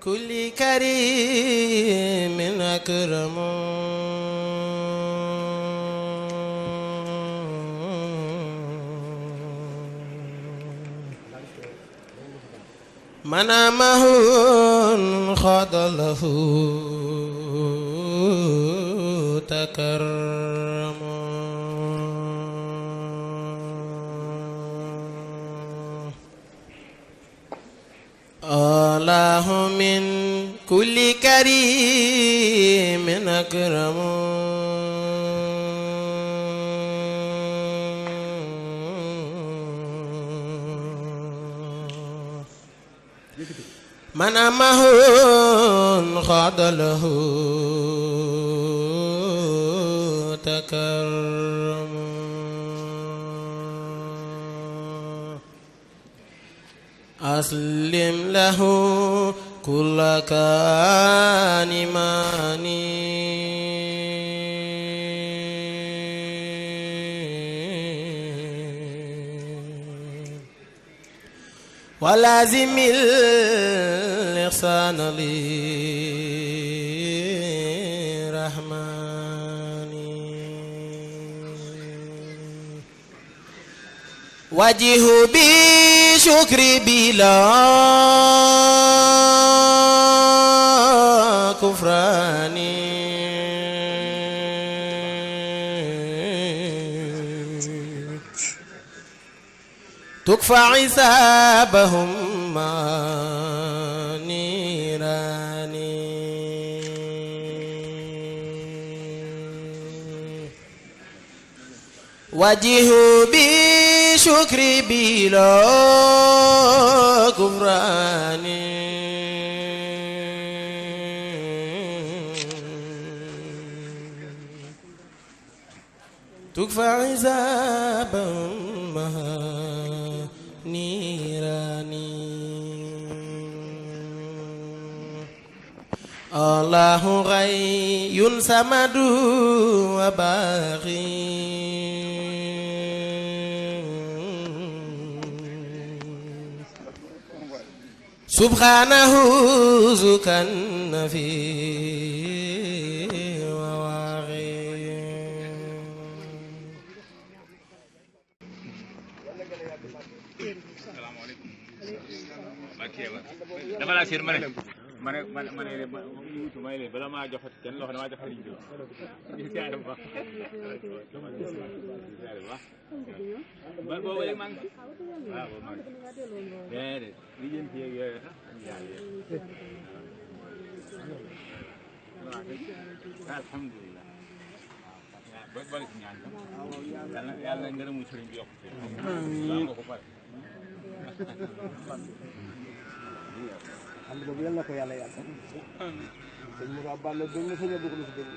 كل كريم أكرم من أمه خاض له تكرم الله من كل كريم أكرم من أمه خاض له تكرم أسلم له كل كان ماني ولازم الإحسان للرحمن وجه بشكر بلا كفران تكفى حسابهم مع نيران وجه بشكر بلا كفران تكفى حسابهم مع نيراني الله غي سمد وباغي سبحانه زكن في dama laa siir ma ne wutu may leen bala maa joxati kenn loo xam ne maa joxati ñu siyaare bu baax man boobu rek maa ngi ci waaw boobu maa ngi ci déedéet li jëm ci yooyu sax alhamdulilah waaw bari ci ñaan yàlla ngërëmu sëriñ bi yokk nga ko pare ànd boobu yal na ko yàlla yàlla sëñ Moussa Balla dégg nga sëñ Abdou ko dégg